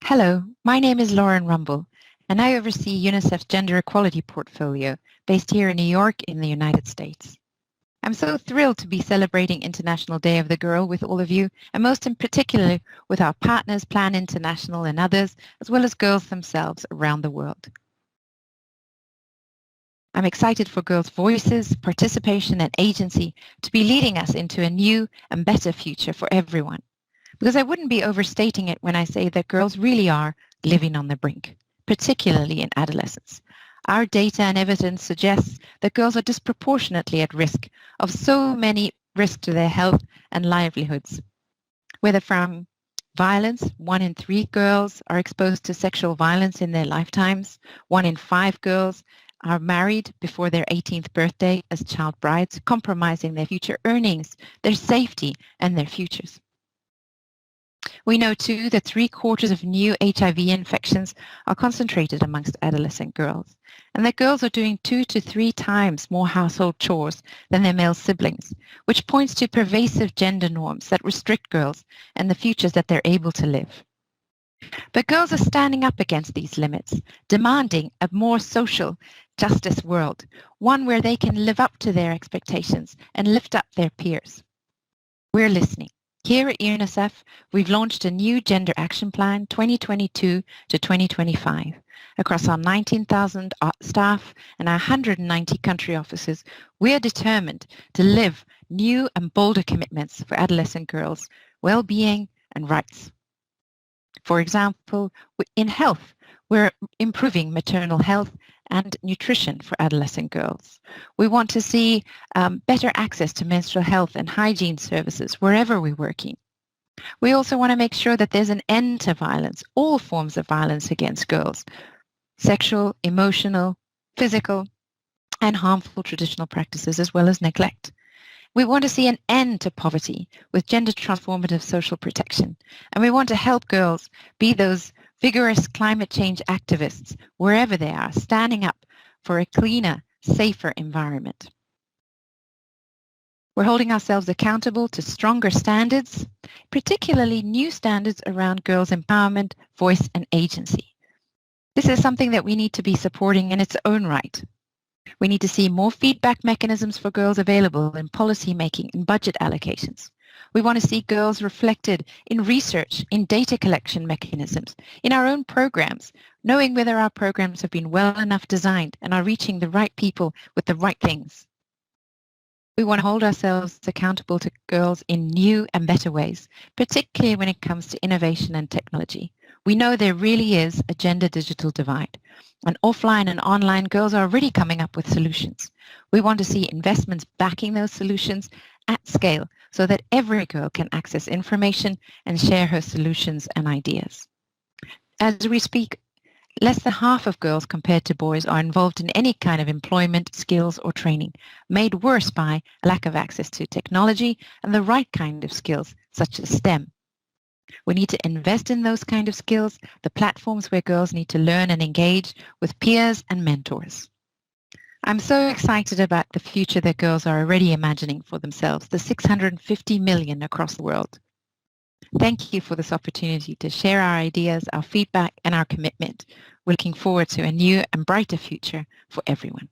Hello, my name is Lauren Rumble, and I oversee UNICEF's Gender Equality Portfolio based here in New York in the United States. I'm so thrilled to be celebrating International Day of the Girl with all of you, and most in particular with our partners, Plan International and others, as well as girls themselves around the world. I'm excited for girls' voices, participation and agency to be leading us into a new and better future for everyone. Because I wouldn't be overstating it when I say that girls really are living on the brink, particularly in adolescence. Our data and evidence suggests that girls are disproportionately at risk of so many risks to their health and livelihoods. Whether from violence, 1 in 3 girls are exposed to sexual violence in their lifetimes. 1 in 5 girls are married before their 18th birthday as child brides, compromising their future earnings, their safety, and their futures. We know too that 3/4 of new HIV infections are concentrated amongst adolescent girls, and that girls are doing 2 to 3 times more household chores than their male siblings, which points to pervasive gender norms that restrict girls and the futures that they're able to live. But girls are standing up against these limits, demanding a more social justice world, one where they can live up to their expectations and lift up their peers. We're listening. Here at UNICEF, we've launched a new Gender Action Plan 2022 to 2025. Across our 19,000 staff and our 190 country offices, we are determined to live new and bolder commitments for adolescent girls' well-being and rights. For example, in health, we're improving maternal health and nutrition for adolescent girls. We want to see better access to menstrual health and hygiene services wherever we're working. We also want to make sure that there's an end to violence, all forms of violence against girls, sexual, emotional, physical, and harmful traditional practices, as well as neglect. We want to see an end to poverty with gender transformative social protection, and we want to help girls be those vigorous climate change activists wherever they are, standing up for a cleaner, safer environment. We're holding ourselves accountable to stronger standards, particularly new standards around girls' empowerment, voice, and agency. This is something that we need to be supporting in its own right. We need to see more feedback mechanisms for girls available in policy making and budget allocations. We want to see girls reflected in research, in data collection mechanisms, in our own programs, knowing whether our programs have been well enough designed and are reaching the right people with the right things. We want to hold ourselves accountable to girls in new and better ways, particularly when it comes to innovation and technology. We know there really is a gender digital divide, and offline and online girls are already coming up with solutions. We want to see investments backing those solutions at scale so that every girl can access information and share her solutions and ideas. As we speak, less than half of girls compared to boys are involved in any kind of employment, skills or training, made worse by lack of access to technology and the right kind of skills such as STEM. We need to invest in those kind of skills, the platforms where girls need to learn and engage with peers and mentors. I'm so excited about the future that girls are already imagining for themselves, the 650 million across the world. Thank you for this opportunity to share our ideas, our feedback, and our commitment. We're looking forward to a new and brighter future for everyone.